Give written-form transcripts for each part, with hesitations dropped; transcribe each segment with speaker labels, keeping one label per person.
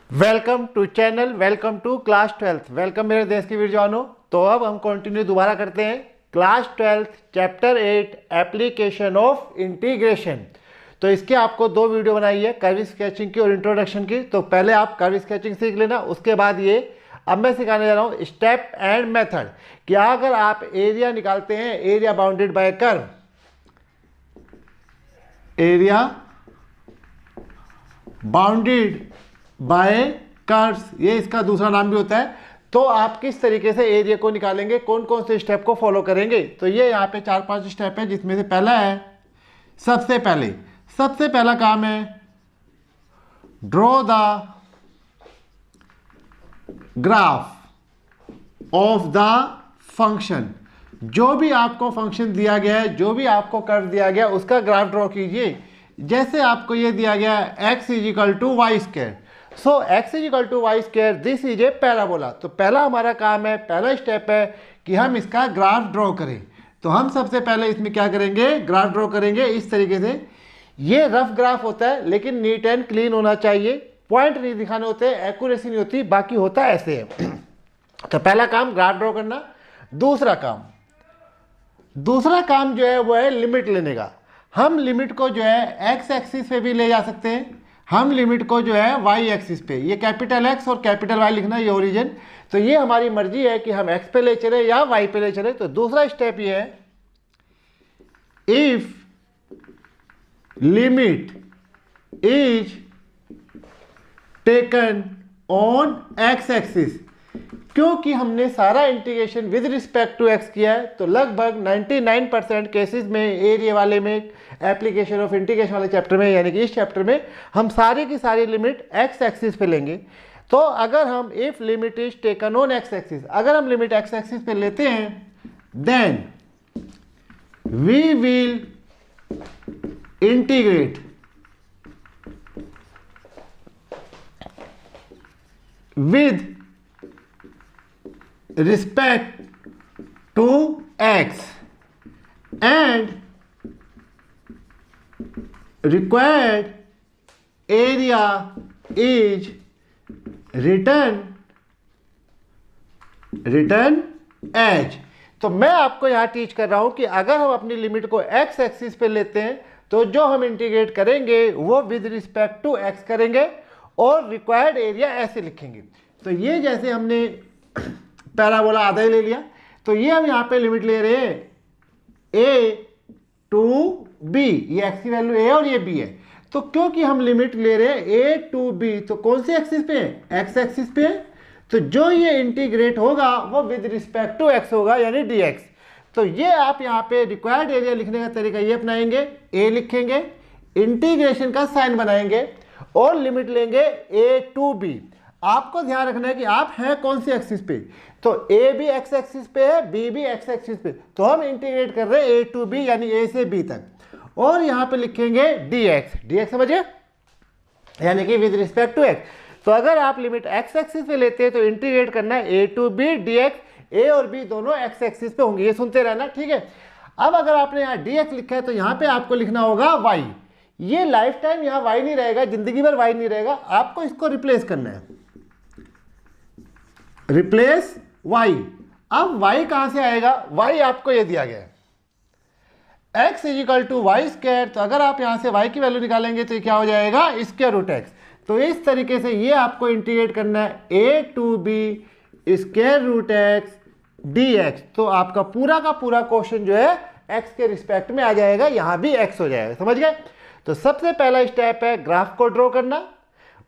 Speaker 1: Welcome to channel, welcome to class 12th। Welcome मेरे देश की वीर जवानों। तो अब हम कंटिन्यू दोबारा करते हैं class 12th chapter 8 application of integration. तो इसके आपको दो वीडियो बनाई है, कर्व स्केचिंग की और इंट्रोडक्शन की। तो पहले आप कर्व स्केचिंग सीख लेना, उसके बाद ये अब मैं सिखाने जा रहा हूँ स्टेप एंड मेथड। कि अगर आप एरिया निकालते हैं, area bounded by curve, area bounded by curves, ये इसका दूसरा नाम भी होता है। तो आप किस तरीके से एरिया को निकालेंगे, कौन कौन से स्टेप को फॉलो करेंगे। तो ये यहाँ पे 4-5 स्टेप है, जिसमें से पहला है, सबसे पहला काम है draw the graph of the function. जो भी आपको फंक्शन दिया गया है, जो भी आपको कर्व दिया गया, उसका ग्राफ ड्रॉ कीजिए। जैसे आपको ये दिया गया है x equal to y square, so x equal to y square, this is a parabola. तो पहला हमारा काम है, पहला स्टेप है कि हम इसका ग्राफ ड्रॉ करें। तो हम सबसे पहले इसमें क्या करेंगे, ग्राफ ड्रॉ करेंगे इस तरीके से। ये रफ ग्राफ होता है, लेकिन नीट एंड क्लीन होना चाहिए, पॉइंट नहीं दिखाने होते, एक्यूरेसी नहीं होती, बाकी होता है ऐसे है। तो पहला काम ग्राफ ड्रॉ करना। दूसरा काम जो है वो है लिमिट लेने का। हम लिमिट को जो है एक्स एक्सिस पे भी ले जा सकते हैं, हम लिमिट को जो है वाई एक्सिस पे, ये कैपिटल एक्स और कैपिटल वाई लिखना, ये ओरिजिन। तो ये हमारी मर्जी है कि हम एक्स पे ले चले या वाई पे ले चले। तो दूसरा स्टेप ये है, if limit is taken on x axis, क्योंकि हमने सारा integration with respect to x किया है, तो लगभग 99% केसेस में एरिया वाले में, एप्लीकेशन ऑफ इंटीग्रेशन वाले चैप्टर में, यानी कि इस चैप्टर में हम सारी की सारी लिमिट एक्स एक्सिस पे लेंगे। तो अगर हम if limit is taken on x axis, अगर हम लिमिट एक्स एक्सिस पे लेते हैं, then we will integrate with respect to x and required area is written as। तो मैं आपको यहां टीच कर रहा हूं कि अगर हम अपनी लिमिट को x एक्सिस पे लेते हैं, तो जो हम इंटीग्रेट करेंगे वो विद रिस्पेक्ट टू x करेंगे और रिक्वायर्ड एरिया ऐसे लिखेंगे। तो ये जैसे हमने पैराबोला आधा ही ले लिया, तो ये हम यहाँ पे लिमिट ले रहे हैं a टू b, ये x की वैल्यू a और ये b है। तो क्योंकि हम लिमिट ले रहे हैं a टू b, तो कौन से एक्सिस पे है, x एक्सिस पे है। तो जो ये इंटीग्रेट होगा वो विद रिस्पेक्ट टू x होगा, यानी dx। तो ये आप यहाँ पे रिक्वायर्ड एरिया लिखने का तरीका ये अपनाएंगे, a लिखेंगे, इंटीग्रेशन का साइन बनाएंगे और लिमिट लेंगे a टू b। आपको ध्यान रखना है कि आप हैं कौन सी एक्सिस पे। तो a भी x एक्सिस पे है, b भी x एक्सिस पे, तो हम इंटीग्रेट कर रहे हैं a टू b, यानी a से b तक। और यहां पे लिखेंगे dx समझिए, यानी कि विद रिस्पेक्ट टू x। तो अगर आप लिमिट x एक्सिस पे लेते हैं तो इंटीग्रेट करना है a to b dx, a और b दोनों x एक्सिस पे होंगे, ये सुनते रहना, ठीक है। अब अगर आपने यहाँ dx लिखा है, तो यहाँ पे आपको लिखना होगा y। ये लाइफ टाइम यहाँ y नहीं रहेगा, जिंदगी भर y नहीं रहेगा, आपको इसको रिप्लेस करना है, रिप्लेस y। अब y कहां से आएगा, y आपको ये दिया गया है x equal to y square. तो अगर आप यहां से y की वैल्यू निकालेंगे तो ये क्या हो जाएगा, स्क्वायर रूट x। तो इस तरीके से ये आपको इंटीग्रेट करना है a to b square root x dx। तो आपका पूरा का पूरा क्वेश्चन जो है x के रिस्पेक्ट में आ जाएगा, यहां भी x हो जाएगा, समझ गए। तो सबसे पहला स्टेप है ग्राफ को ड्रॉ करना।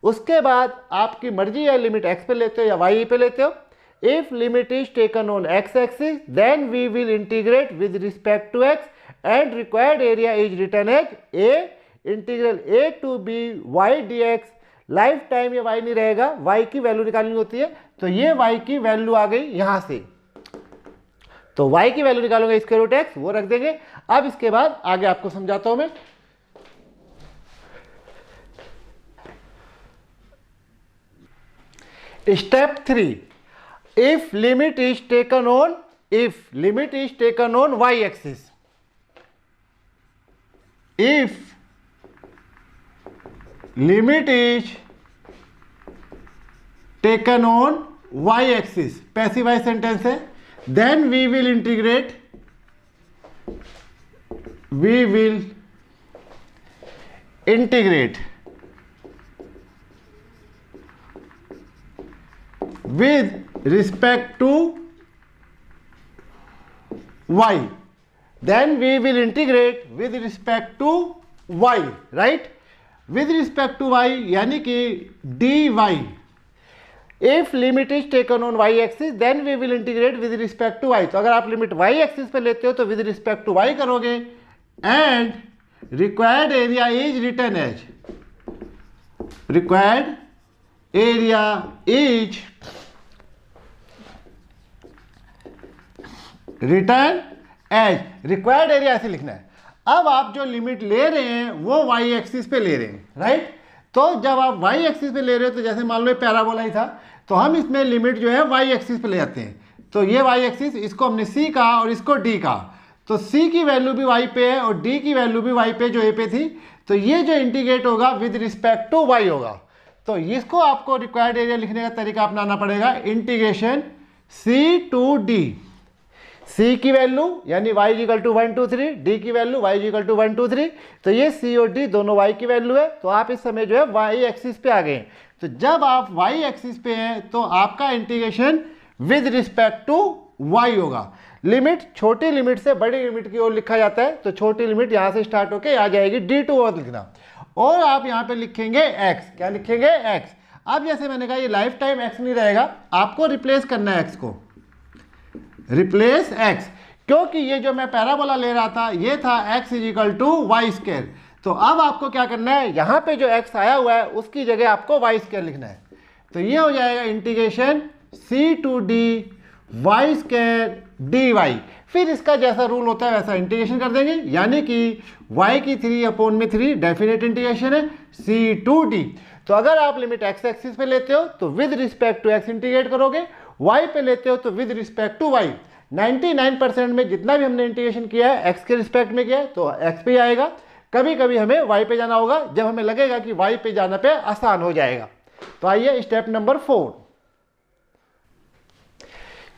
Speaker 1: उसके बाद आपकी मर्जी है, लिमिट x पे लेते हो या y पे लेते हो। If limit is taken on x axis, then we will integrate with respect to x and required area is written as a integral a to b y dx। Lifetime ये y नहीं रहेगा, y की value निकालनी होती है। तो ये y की वैल्यू आ गई यहां से, तो y की वैल्यू निकालोगे स्क्वायर रूट x, वो रख देंगे। अब इसके बाद आगे आपको समझाता हूं मैं। Step 3, if limit is taken on y axis, if limit is taken on y axis, passive wise sentence है। Then we will integrate with respect to y, then we will integrate with respect to y, right? with respect to y यानी कि dy, if limit is taken on y axis then we will integrate with respect to y। तो अगर आप limit y axis पे लेते हो तो with respect to y करोगे, and required area is written as, required area is written as, required area ऐसे लिखना है। अब आप जो लिमिट ले रहे हैं वो वाई एक्सिस पे ले रहे हैं, राइट? तो जब आप वाई एक्सिस पे ले रहे हो तो जैसे मान लो पैराबोला ही था, तो हम इसमें लिमिट जो है वाई एक्सिस पे ले जाते हैं। तो ये वाई एक्सिस, इसको हमने सी कहा और इसको डी कहा, तो सी की वैल्यू भी वाई पे है और डी की वैल्यू भी वाई पे जो ए पे थी। तो ये जो इंटीग्रेट होगा विद रिस्पेक्ट टू वाई होगा। तो इसको आपको रिक्वायर्ड एरिया लिखने का तरीका अपनाना पड़ेगा, इंटीग्रेशन सी टू डी। सी की वैल्यू यानी y इक्वल टू 1 2 3, डी की वैल्यू y इक्वल टू 1 2 3। तो ये सी और डी दोनों y की वैल्यू है। तो आप इस समय जो है y एक्सिस पे आ गए। तो जब आप y एक्सिस पे हैं तो आपका integration with respect to y होगा। लिमिट छोटी लिमिट से बड़ी लिमिट की ओर लिखा जाता है। तो छोटी लिमिट यहाँ से स्टार्ट होकर आ जाएगी d2 और लिखना, और आप यहाँ पे लिखेंगे x। क्या लिखेंगे? x। अब जैसे मैंने कहा ये लाइफ टाइम x नहीं रहेगा, आपको रिप्लेस करना है x को, रिप्लेस x, क्योंकि ये जो मैं पैराबोला ले रहा था ये था x is equal to y square. तो अब आपको क्या करना है, यहाँ पे जो x आया हुआ है उसकी जगह आपको वाई स्क्वायर लिखना है। तो ये हो जाएगा integration c to d y square d y. फिर इसका जैसा रूल होता है वैसा इंटीग्रेशन कर देंगे, यानी कि y की 3/3 डेफिनेट इंटीग्रेशन है c टू डी। तो अगर आप लिमिट x एक्सिस पे लेते हो तो with respect to x integrate करोगे, y पे लेते हो तो विद रिस्पेक्ट टू y। 99% में जितना भी हमने इंटीग्रेशन किया है x के रिस्पेक्ट में किया है तो x पे आएगा। कभी कभी हमें y पे जाना होगा जब हमें लगेगा कि y पे जाना पे आसान हो जाएगा। तो आइए स्टेप नंबर 4।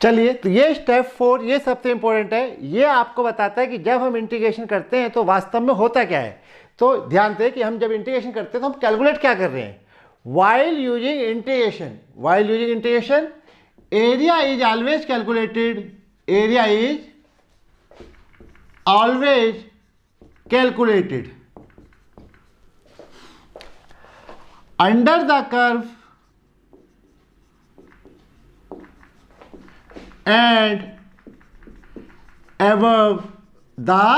Speaker 1: चलिए, तो ये स्टेप 4 ये सबसे इंपॉर्टेंट है। ये आपको बताता है कि जब हम इंटीग्रेशन करते हैं तो वास्तव में होता क्या है। तो ध्यान दें कि हम जब इंटीग्रेशन करते हैं तो हम कैलकुलेट क्या कर रहे हैं। While using integration, while using integration area is always calculated, area is always calculated under the curve and above the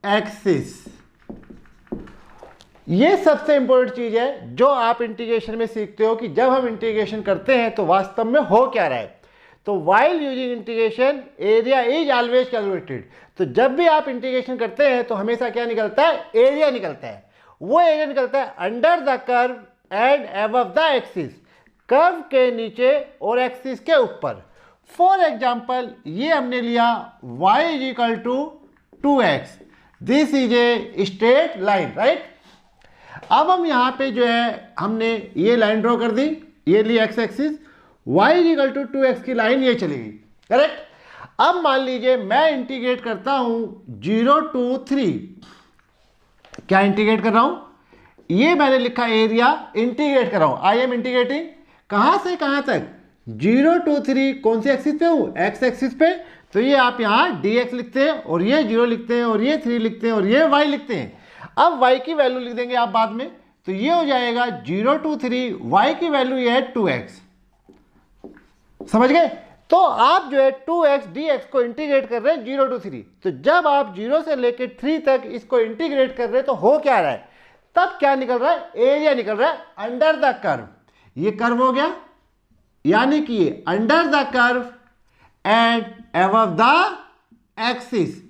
Speaker 1: axis। ये सबसे इंपॉर्टेंट चीज है जो आप इंटीग्रेशन में सीखते हो कि जब हम इंटीग्रेशन करते हैं तो वास्तव में हो क्या रहा है। तो while using integration area is always calculated. तो जब भी आप इंटीग्रेशन करते हैं तो हमेशा क्या निकलता है? एरिया निकलता है। वो एरिया निकलता है under the curve and above the axis, curve के नीचे और एक्सिस के ऊपर। फॉर एग्जाम्पल ये हमने लिया y is equal to 2x, this is a straight line, right? अब हम यहाँ पे जो है हमने ये लाइन ड्रॉ कर दी, ये ली x axis, y equal to 2x की लाइन ये चलेगी, करेक्ट? अब मान लीजिए मैं इंटीग्रेट करता हूँ 0 to 3। क्या इंटीग्रेट कर रहा हूँ? ये मैंने लिखा एरिया इंटीग्रेट कर रहा हूँ। आई एम इंटीग्रेटिंग कहाँ से कहाँ तक? 0 to 3। कौन सी एक्सिस पे हूँ? x एक्सिस पे। तो ये आप यहाँ dx लिखते हैं और ये 0 लिखते हैं और ये 3 लिखते हैं और ये y लिखते हैं। अब y की वैल्यू लिख देंगे आप बाद में। तो ये हो जाएगा 0 to 3, y की वैल्यू ये है 2x। समझ गए? तो आप जो है 2x dx को इंटीग्रेट कर रहे हैं 0 to 3। तो जब आप 0 से लेकर 3 तक इसको इंटीग्रेट कर रहे हैं तो हो क्या रहा है? तब क्या निकल रहा है? एरिया निकल रहा है अंडर द कर्व। ये कर्व हो गया, यानी कि ये under the curve and above the axis.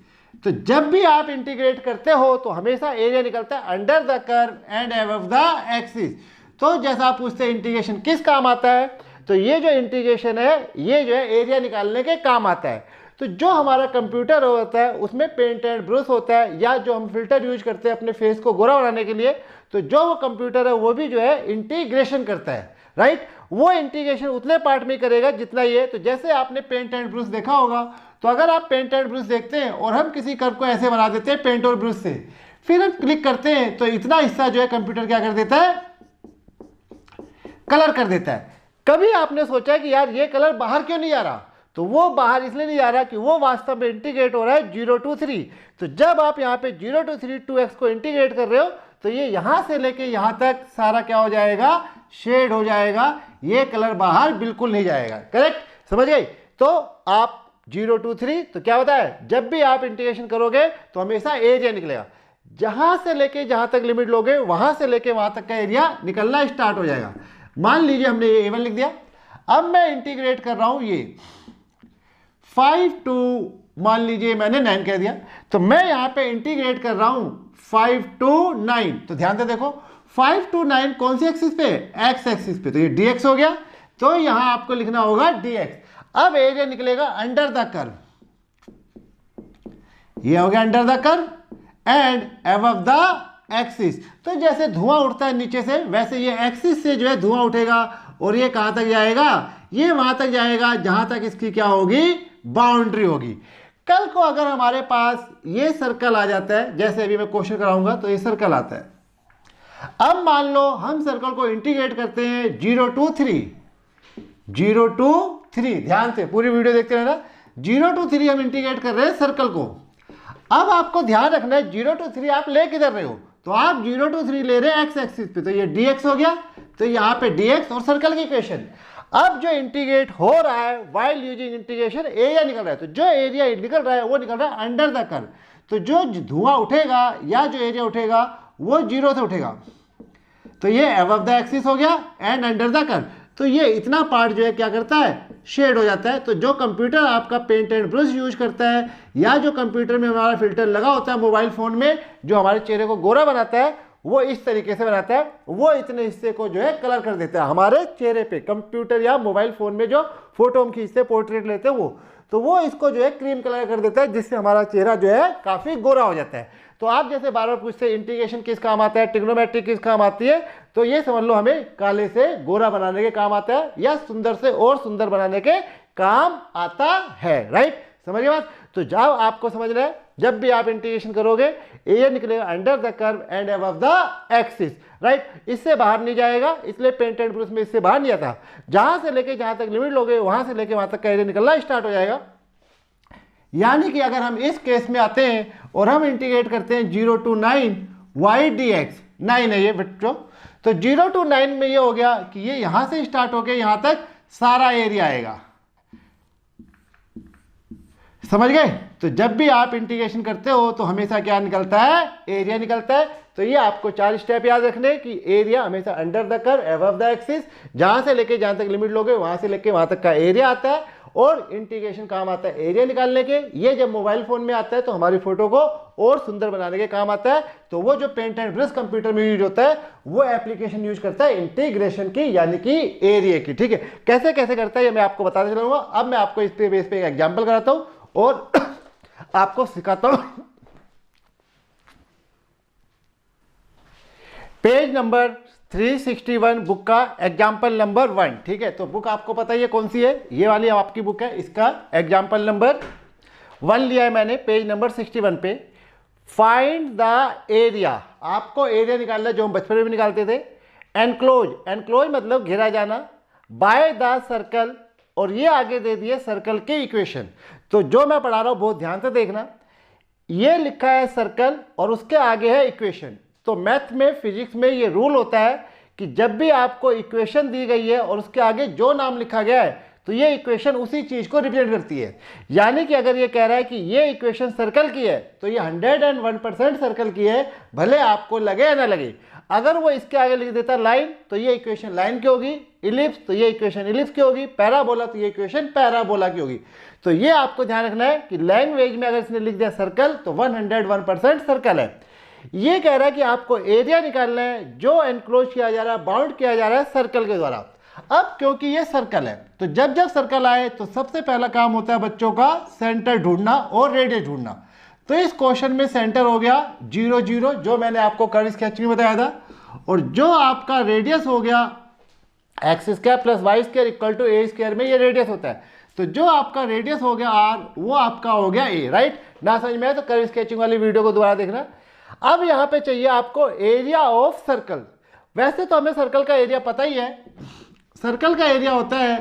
Speaker 1: तो जब भी आप इंटीग्रेट करते हो तो हमेशा एरिया निकलता है under the curve and above the axis. तो जैसा आप पूछते हैं इंटीग्रेशन किस काम आता है, तो ये जो इंटीग्रेशन है ये जो है एरिया निकालने के काम आता है। तो जो हमारा कंप्यूटर होता है उसमें पेंट एंड ब्रश होता है, या जो हम फिल्टर यूज करते हैं अपने फेस को गोरा बनाने के लिए, तो जो वो कंप्यूटर है वो भी जो है इंटीग्रेशन करता है। राइट। वो इंटीग्रेशन उतने पार्ट में करेगा जितना ये। तो जैसे आपने पेंट एंड ब्रश देखा होगा, तो अगर आप पेंट एंड ब्रश देखते हैं और हम किसी कर्व को ऐसे बना देते हैं पेंट और ब्रश से, फिर हम क्लिक करते हैं तो इतना हिस्सा जो है कंप्यूटर क्या कर देता है, कलर कर देता है। कभी आपने सोचा कि यार ये कलर बाहर क्यों नहीं आ रहा? तो वो बाहर इसलिए नहीं आ रहा कि वो वास्तव में इंटीग्रेट हो रहा है 0 to 3। तो जब आप यहाँ पे 0 to 3 2x को इंटीग्रेट कर रहे हो तो ये यहां से लेके यहां तक सारा क्या हो जाएगा, शेड हो जाएगा, ये कलर बाहर बिल्कुल नहीं जाएगा। करेक्ट, समझ गए? तो आप 0 to 3 तो क्या होता है, जब भी आप इंटीग्रेशन करोगे तो हमेशा एरिया निकलेगा। जहां से लेके जहां तक लिमिट लोगे वहां से लेके वहां तक का एरिया निकलना स्टार्ट हो जाएगा। मान लीजिए हमने ये A1 लिख दिया, अब मैं इंटीग्रेट कर रहा हूं ये 5 to, मान लीजिए मैंने 9 कह दिया, तो मैं यहां पे इंटीग्रेट कर रहा हूं 5 to 9। तो ध्यान से देखो 5 to 9 कौन सी एक्सिस पे, एक्स एक्सिस पे, तो ये dx हो गया। तो यहां आपको लिखना होगा dx। अब एरिया निकलेगा अंडर द कर्व, ये हो गया under the curve and above the axis. तो जैसे धुआं उठता है नीचे से, वैसे ये एक्सिस से जो है धुआं उठेगा और ये कहां तक जाएगा, ये वहां तक जाएगा जहां तक इसकी क्या होगी, बाउंड्री होगी। कल को अगर हमारे पास ये सर्कल आ जाता है, जैसे अभी मैं क्वेश्चन कराऊंगा तो ये सर्कल आता है। अब मान लो हम सर्कल को इंटीग्रेट करते हैं 0 to 3, 0 to 3, ध्यान से पूरी वीडियो देखते रहना। 0 to 3 हम इंटीग्रेट कर रहे हैं सर्कल को। अब आपको ध्यान रखना है 0 to 3 आप ले किधर रहे हो, तो आप 0 to 3 ले रहे हैं एक्स एक्सिस पे, तो ये dx हो गया। तो यहाँ पे dx और सर्कल की इक्वेशन। अब जो इंटीग्रेट हो रहा है व्हाइल यूजिंग इंटीग्रेशन, एरिया निकल रहा है। तो जो एरिया निकल रहा है वो निकल रहा है अंडर द कर्व। तो जो धुआं उठेगा या जो एरिया उठेगा वो 0 से उठेगा, तो ये अबव द एक्सिस हो गया एंड अंडर द कर्व। तो ये इतना पार्ट जो है क्या करता है, शेड हो जाता है। तो जो कंप्यूटर आपका पेंट एंड ब्रश यूज करता है या जो कंप्यूटर में हमारा फिल्टर लगा होता है मोबाइल फोन में, जो हमारे चेहरे को गोरा बनाता है, वो इस तरीके से बनाता है। वो इतने हिस्से को जो है कलर कर देता है हमारे चेहरे पे। कंप्यूटर या मोबाइल फोन में जो फोटो हम खींचते हैं, पोर्ट्रेट लेते हैं, वो तो वो इसको जो है क्रीम कलर कर देता है, जिससे हमारा चेहरा जो है काफी गोरा हो जाता है। तो आप जैसे बार बार पूछते हैं इंटीग्रेशन किस काम आता है, ट्रिग्नोमेट्री किस काम आती है, तो ये समझ लो हमें काले से गोरा बनाने के काम आता है या सुंदर से और सुंदर बनाने के काम आता है। राइट, समझिए बात। तो जब आपको समझना है, जब भी आप इंटीग्रेशन करोगे एरिया निकलेगा under the curve and above the axis. Right, इससे बाहर नहीं जाएगा, इसलिए पेंट एंड ब्रश में इससे बाहर नहीं आता। जहां से लेके जहां तक लिमिट लोगे वहां से लेके वहां तक का एरिया निकलना स्टार्ट हो जाएगा। यानी कि अगर हम इस केस में आते हैं और हम इंटीग्रेट करते हैं 0 to 9 y dx, 9 है ये बच्चों, तो 0 to 9 में ये हो गया कि ये यहां से स्टार्ट होके यहां तक सारा एरिया आएगा। समझ गए? तो जब भी आप इंटीग्रेशन करते हो तो हमेशा क्या निकलता है, एरिया निकलता है। तो ये आपको 4 स्टेप याद रखने कि एरिया हमेशा under the curve above the axis, जहां से लेके जहां तक लिमिट लोगे वहां से लेके वहां तक का एरिया आता है। और इंटीग्रेशन काम आता है एरिया निकालने के। ये जब मोबाइल फोन में आता है तो हमारी फोटो को और सुंदर बनाने के काम आता है। तो वो जो पेंट एंड ब्रश कंप्यूटर में यूज होता है वो एप्लीकेशन यूज करता है इंटीग्रेशन की, यानी कि एरिया की। ठीक है, कैसे कैसे करता है ये मैं आपको बताते चलूंगा। अब मैं आपको इस पे बेस पे एक एग्जाम्पल कराता हूं और आपको सिखाता हूं। पेज नंबर 361 बुक का एग्जाम्पल नंबर 1। ठीक है, तो बुक आपको पता ही है कौन सी है, ये वाली आपकी बुक है, इसका एग्जाम्पल नंबर 1 लिया है मैंने पेज नंबर 61 पे। फाइंड द एरिया, आपको एरिया निकालना जो हम बचपन में भी निकालते थे। एनक्लोज, एनक्लोज मतलब घेरा जाना, बाय द सर्कल, और ये आगे दे दिए सर्कल के इक्वेशन। तो जो मैं पढ़ा रहा हूं बहुत ध्यान से देखना, ये लिखा है सर्कल और उसके आगे है इक्वेशन। तो मैथ में, फिजिक्स में ये रूल होता है कि जब भी आपको इक्वेशन दी गई है और उसके आगे जो नाम लिखा गया है तो ये इक्वेशन उसी चीज को रिप्रेजेंट करती है। यानी कि अगर ये कह रहा है कि ये इक्वेशन सर्कल की है तो ये 101% सर्कल की है, भले आपको लगे या ना लगे। अगर वो इसके आगे लिख देता लाइन तो ये इक्वेशन लाइन की होगी, इलिप्स तो ये इक्वेशन इलिप्स की होगी, पैराबोला तो ये इक्वेशन पैराबोला की होगी। तो ये आपको ध्यान रखना है कि लैंग्वेज में अगर इसने लिख दिया सर्कल तो 101% सर्कल है। ये कह रहा है कि आपको एरिया निकालना है जो एनक्लोज किया जा रहा है, बाउंड किया जा रहा है सर्कल के द्वारा। अब क्योंकि ये सर्कल है तो जब जब सर्कल आए तो सबसे पहला काम होता है बच्चों का सेंटर ढूंढना और रेडियस ढूंढना। तो इस क्वेश्चन में सेंटर हो गया 0 0, जो मैंने आपको कर्व स्केच में बताया था, और जो आपका रेडियस हो गया x square plus y square equal to a square में ये रेडियस होता है। तो जो आपका रेडियस हो गया आर वो आपका हो गया ए, राइट। ना समझ में आए तो कर्व स्केचिंग वाली वीडियो को दोबारा देखना। अब यहाँ पे चाहिए आपको एरिया ऑफ सर्कल। वैसे तो हमें सर्कल का एरिया पता ही है, सर्कल का एरिया होता है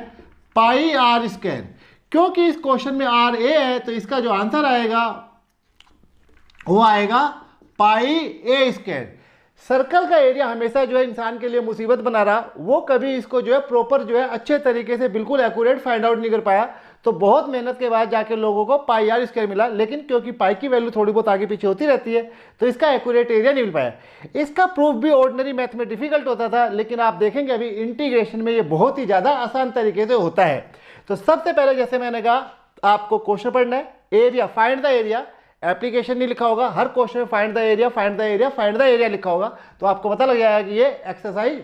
Speaker 1: पाई आर स्क्वायर। क्योंकि इस क्वेश्चन में आर ए है तो इसका जो आंसर आएगा वो आएगा पाई ए स्क्वायर। सर्कल का एरिया हमेशा जो है इंसान के लिए मुसीबत बना रहा, वो कभी इसको जो है प्रॉपर जो है अच्छे तरीके से बिल्कुल एक्यूरेट फाइंड आउट नहीं कर पाया। तो बहुत मेहनत के बाद जाके लोगों को पाई आर स्क्वायर मिला, लेकिन क्योंकि पाई की वैल्यू थोड़ी बहुत आगे पीछे होती रहती है तो इसका एक्यूरेट एरिया नहीं मिल पाया। इसका प्रूफ भी ऑर्डिनरी मैथ में डिफिकल्ट होता था, लेकिन आप देखेंगे अभी इंटीग्रेशन में ये बहुत ही ज़्यादा आसान तरीके से होता है। तो सबसे पहले जैसे मैंने कहा आपको क्वेश्चन पढ़ना है, area find the area, application नहीं लिखा होगा, हर क्वेश्चन में find the area find the area find the area लिखा होगा, तो आपको पता लग जाएगा कि ये एक्सरसाइज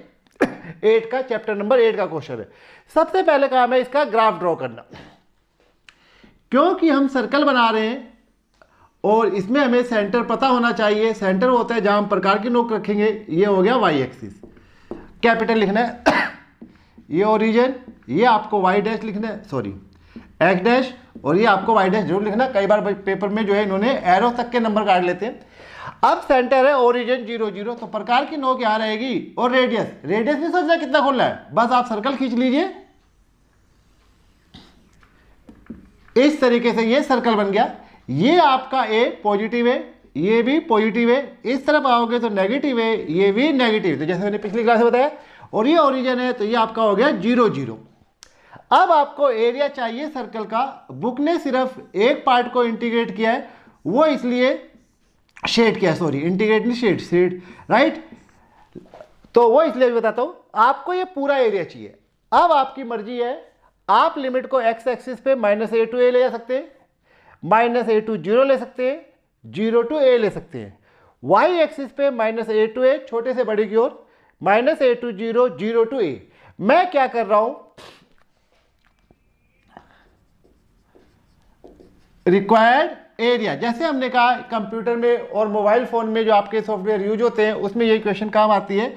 Speaker 1: 8 का चैप्टर नंबर 8 का क्वेश्चन है। सबसे पहले काम है इसका ग्राफ ड्रॉ करना। क्योंकि हम सर्कल बना रहे हैं और इसमें हमें सेंटर पता होना चाहिए। सेंटर होता है जहां हम प्रकार की नोक रखेंगे, ये हो गया वाई एक्सिस, कैपिटल लिखना है। ये ओरिजिन, ये आपको वाई डैश लिखना है, सॉरी एक्स डैश, और ये आपको वाई डैश जरूर लिखना। कई बार पेपर में जो है इन्होंने एरो तक के नंबर काट लेते हैं। अब सेंटर है ओरिजिन 0 0, तो प्रकार की नोक यहां रहेगी। और रेडियस, रेडियस नहीं सोचना कितना खोलना है, बस आप सर्कल खींच लीजिए। इस तरीके से ये सर्कल बन गया। ये आपका ए पॉजिटिव है, ये भी पॉजिटिव है, इस तरफ आओगे तो नेगेटिव है, ये भी नेगेटिव, तो जैसे मैंने पिछली क्लास में बताया। और ये ओरिजिन है तो ये आपका हो गया 0 0। अब आपको एरिया चाहिए सर्कल का। बुक ने सिर्फ एक पार्ट को इंटीग्रेट किया है, वो इसलिए शेड किया, सॉरी इंटीग्रेट नहीं शेड, शेड राइट। तो वो इसलिए बताता हूं, आपको ये पूरा एरिया चाहिए। अब आपकी मर्जी है, आप लिमिट को एक्स एक्सिस पे -a to a ले जा सकते हैं, -a to 0 ले सकते हैं, 0 to a ले सकते हैं। वाई एक्सिस पे -a to a, छोटे से बड़े की ओर, -a to 0, 0 to a। मैं क्या कर रहा हूं, रिक्वायर्ड एरिया, जैसे हमने कहा कंप्यूटर में और मोबाइल फोन में जो आपके सॉफ्टवेयर यूज होते हैं उसमें ये क्वेश्चन काम आती है,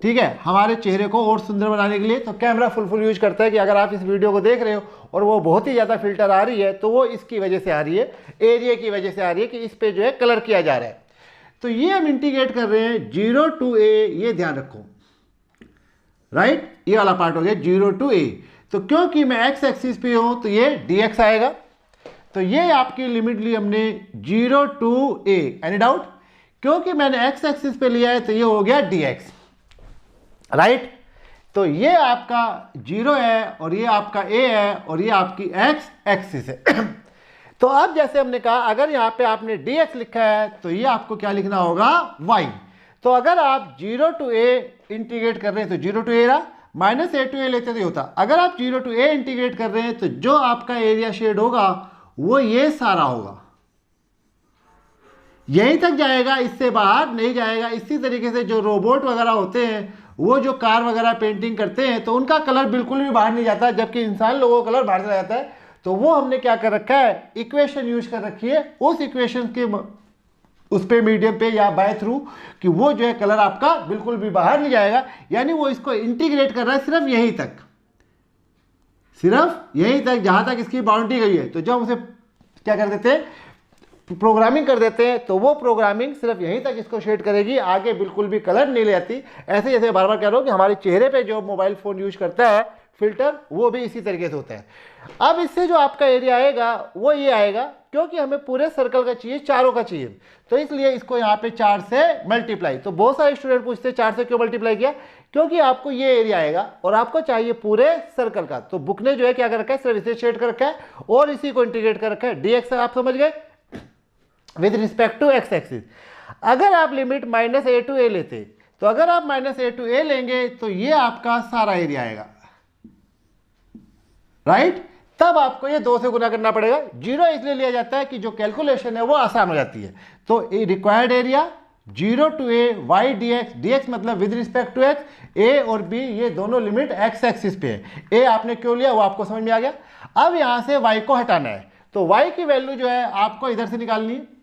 Speaker 1: ठीक है, हमारे चेहरे को और सुंदर बनाने के लिए। तो कैमरा फुल यूज करता है कि अगर आप इस वीडियो को देख रहे हो और वो बहुत ही ज़्यादा फिल्टर आ रही है तो वो इसकी वजह से आ रही है, एरिया की वजह से आ रही है कि इस पे जो है कलर किया जा रहा है। तो ये हम इंटीग्रेट कर रहे हैं 0 to a, ये ध्यान रखो, राइट। ये वाला पार्ट हो गया 0 to a। तो क्योंकि मैं एक्स एक्सिस पे हूं तो ये dx आएगा। तो ये आपकी लिमिट ली हमने 0 to a, एनी डाउट। क्योंकि मैंने एक्स एक्सिस पे लिया है तो ये हो गया dx, राइट। तो ये आपका 0 है और ये आपका a है और ये आपकी x एक्सिस है। तो अब जैसे हमने कहा अगर यहाँ पे आपने dx लिखा है तो ये आपको क्या लिखना होगा, y। तो अगर आप 0 to a इंटीग्रेट कर रहे हैं तो 0 to a रहा, -a to a लेते तो ये होता। अगर आप 0 to a इंटीग्रेट कर रहे हैं तो जो आपका एरिया शेड होगा वो ये सारा होगा, यहीं तक जाएगा, इससे बाहर नहीं जाएगा। इसी तरीके से जो रोबोट वगैरह होते हैं, वो जो कार वगैरह पेंटिंग करते हैं तो उनका कलर बिल्कुल भी बाहर नहीं जाता, जबकि इंसान लोगों का कलर बाहर चला जाता है। तो वो हमने क्या कर रखा है, इक्वेशन यूज कर रखी है, उस इक्वेशन के उस पे मीडियम पे या बाय थ्रू कि वो जो है कलर आपका बिल्कुल भी बाहर नहीं जाएगा। यानी वो इसको इंटीग्रेट कर रहा है सिर्फ यहीं तक, सिर्फ यहीं तक जहां तक इसकी बाउंड्री गई है। तो जब हम उसे क्या कर देते हैं, प्रोग्रामिंग कर देते हैं, तो वो प्रोग्रामिंग सिर्फ यहीं तक इसको शेड करेगी, आगे बिल्कुल भी कलर नहीं ले आती। ऐसे जैसे बार बार कह रहा हूं कि हमारे चेहरे पे जो मोबाइल फोन यूज करता है फिल्टर, वो भी इसी तरीके से होता है। अब इससे जो आपका एरिया आएगा वो ये आएगा, क्योंकि हमें पूरे सर्कल का चाहिए, चारों का चाहिए, तो इसलिए इसको यहाँ पे 4 से मल्टीप्लाई। तो बहुत सारे स्टूडेंट पूछते हैं 4 से क्यों मल्टीप्लाई किया, क्योंकि आपको ये एरिया आएगा और आपको चाहिए पूरे सर्कल का। तो बुक ने जो है क्या कर रखा है, सिर्फ इसे शेड कर रखा है और इसी को इंटीग्रेट कर रखा है dx। आप समझ गए, with respect to x axis. अगर आप लिमिट -a to a लेते, तो अगर आप -a to a लेंगे तो ये आपका सारा एरिया आएगा, राइट। तब आपको ये 2 से गुना करना पड़ेगा। 0 इसलिए लिया जाता है कि जो कैलकुलेशन है वो आसान हो जाती है। तो required area 0 to a y dx, dx मतलब with respect to x, a और b ये दोनों लिमिट x एक्सिस पे है। a आपने क्यों लिया वो आपको समझ में आ गया। अब यहां से y को हटाना है, तो y की वैल्यू जो है आपको इधर से निकालनी है।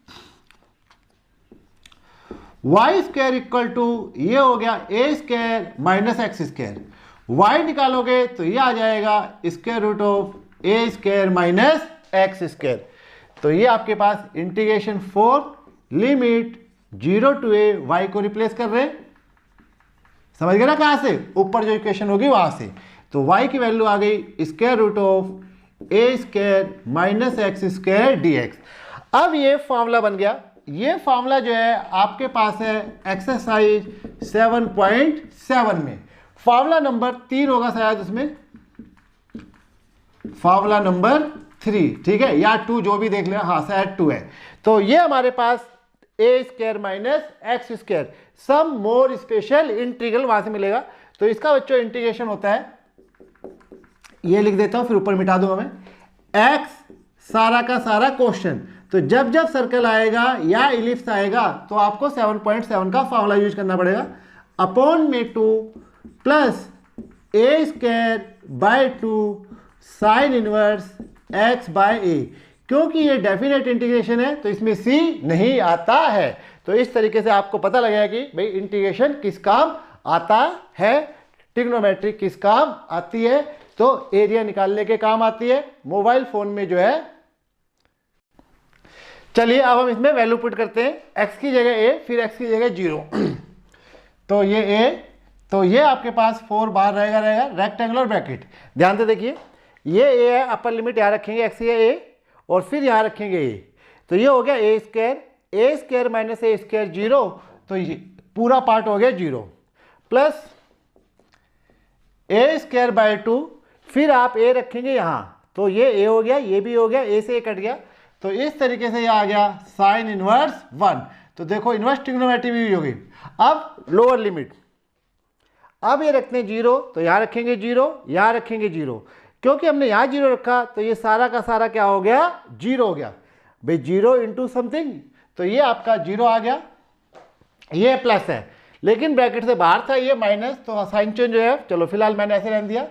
Speaker 1: y स्क्वायर इक्वल टू ये हो गया a square minus x square. y निकालोगे तो ये आ जाएगा square root of a square minus x square. तो ये आपके पास integration 4 limit 0 to a y को रिप्लेस कर रहे हैं, समझ गए ना कहां से, ऊपर जो इक्वेशन होगी वहां से। तो y की वैल्यू आ गई square root of a square minus x square dx। अब ये फॉर्मूला बन गया। ये फॉर्मूला जो है आपके पास है एक्सरसाइज 7.7 में, फॉर्मूला नंबर 3 होगा शायद उसमें, फॉर्मूला नंबर 3, ठीक है, या 2 जो भी देख लेना, हाँ शायद 2 है। तो ये हमारे पास ए स्क्वायर माइनस एक्स स्क्वायर सम मोर स्पेशल इंटीग्रल वहां से मिलेगा। तो इसका बच्चों इंटीग्रेशन होता है, ये लिख देता हूं फिर ऊपर मिटा दूंगा मैं, एक्स सारा का सारा क्वेश्चन। तो जब जब सर्कल आएगा या इलिप्स आएगा तो आपको 7.7 का फॉर्मूला यूज करना पड़ेगा, अपॉन में 2 plus a square by 2 sine inverse x by a. क्योंकि ये डेफिनेट इंटीग्रेशन है तो इसमें सी नहीं आता है। तो इस तरीके से आपको पता लगेगा कि भाई इंटीग्रेशन किस काम आता है, ट्रिग्नोमेट्री किस काम आती है, तो एरिया निकालने के काम आती है मोबाइल फोन में जो है। चलिए अब हम इसमें वैल्यू पुट करते हैं, x की जगह a फिर x की जगह 0। तो ये a, तो ये आपके पास 4 बाहर रहेगा रेक्टेंगुलर ब्रैकेट। ध्यान से देखिए, ये a है, अपर लिमिट यहाँ रखेंगे x की a और फिर यहाँ रखेंगे a। तो ये हो गया a square minus a square 0, तो ये पूरा पार्ट हो गया 0 प्लस a स्क्वायर बाय 2, फिर आप a रखेंगे यहाँ, तो ये a हो गया, ये भी हो गया, a से a कट गया। तो इस तरीके से ये आ गया साइन इनवर्स 1। तो देखो इनवर्स ट्रिग्नोमेट्री भी यूज होगी। अब लोअर लिमिट, अब ये रखते हैं 0, तो यहाँ रखेंगे 0, यहाँ रखेंगे 0। क्योंकि हमने यहाँ 0 रखा तो ये सारा का सारा क्या हो गया, 0 हो गया भाई, 0 इंटू समथिंग, तो ये आपका 0 आ गया। ये प्लस है लेकिन ब्रैकेट से बाहर था, ये माइनस, तो साइन चेंज है, चलो फिलहाल मैंने ऐसे रहने दिया।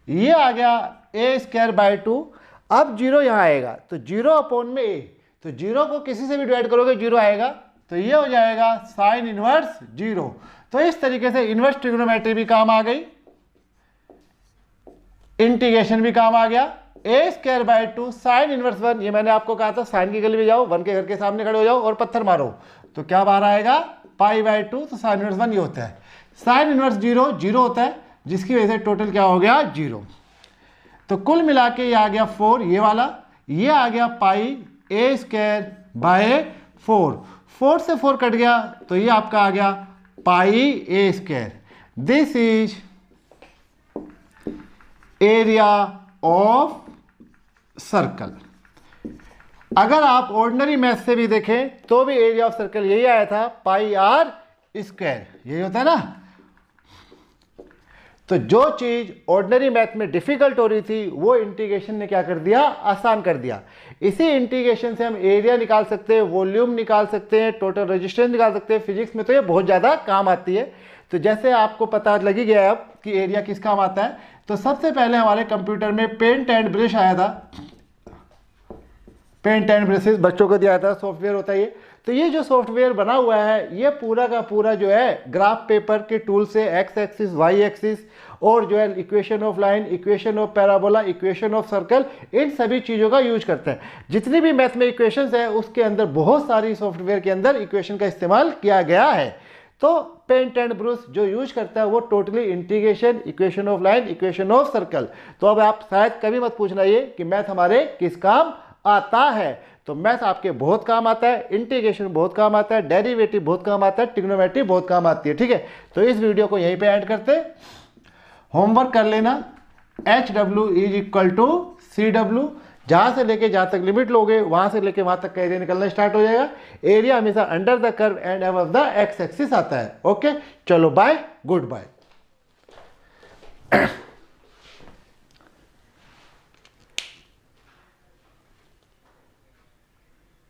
Speaker 1: ये आ गया ए स्क्वायर बाय 2, अब 0 यहाँ आएगा तो 0 अपॉन में a, तो 0 को किसी से भी डिवाइड करोगे 0 आएगा, तो ये हो जाएगा साइन इनवर्स 0। तो इस तरीके से इनवर्स ट्रिग्नोमेट्री भी काम आ गई, इंटीग्रेशन भी काम आ गया। ए स्क्वायर बाय 2 साइन इनवर्स 1, ये मैंने आपको कहा था साइन की गली में जाओ, 1 के घर के सामने खड़े हो जाओ और पत्थर मारो, तो क्या बाहर आएगा पाई बाय 2, तो साइन इनवर्स 1 ये होता है। साइन इनवर्स 0 0 होता है, जिसकी वजह से टोटल क्या हो गया 0। तो कुल मिला के ये आ गया 4, ये वाला, ये आ गया पाई ए स्क्वायर बाय 4, 4 से 4 कट गया तो ये आपका आ गया pi a square. This is area of circle. अगर आप ऑर्डिनरी मैथ से भी देखें तो भी एरिया ऑफ सर्कल यही आया था, पाई आर स्क्वायर, यही होता है ना। तो जो चीज ऑर्डिनरी मैथ में डिफिकल्ट हो रही थी वो इंटीग्रेशन ने क्या कर दिया, आसान कर दिया। इसी इंटीग्रेशन से हम एरिया निकाल सकते हैं, वॉल्यूम निकाल सकते हैं, टोटल रेजिस्टेंस निकाल सकते हैं। फिजिक्स में तो ये बहुत ज़्यादा काम आती है। तो जैसे आपको पता लग ही गया अब कि एरिया किस काम आता है, तो सबसे पहले हमारे कंप्यूटर में पेंट एंड ब्रश आया था, पेंट एंड ब्रशेस बच्चों को दिया था, सॉफ्टवेयर होता है ये। तो ये जो सॉफ्टवेयर बना हुआ है ये पूरा का पूरा जो है ग्राफ पेपर के टूल से एक्स एक्सिस वाई एक्सिस और जो है equation of line, equation of parabola, equation of circle, इन सभी चीज़ों का यूज करते हैं। जितनी भी मैथ में इक्वेशंस है उसके अंदर बहुत सारी सॉफ्टवेयर के अंदर इक्वेशन का इस्तेमाल किया गया है। तो पेंट एंड ब्रश जो यूज करता है वो totally integration, equation of line, equation of circle. तो अब आप शायद कभी मत पूछना ये कि मैथ हमारे किस काम आता है। तो मैथ आपके बहुत काम आता है, इंटीग्रेशन बहुत काम आता है, डेरिवेटिव बहुत काम आता है, ट्रिग्नोमेट्री बहुत काम आती है। ठीक है, तो इस वीडियो को यहीं पे ऐड करते, होमवर्क कर लेना। HW is equal to CW, जहां से लेके जहां तक लिमिट लोगे वहां से लेके वहां तक का एरिया निकलना स्टार्ट हो जाएगा। एरिया हमेशा under the curve and above the x axis आता है। ओके, चलो बाय, गुड बाय।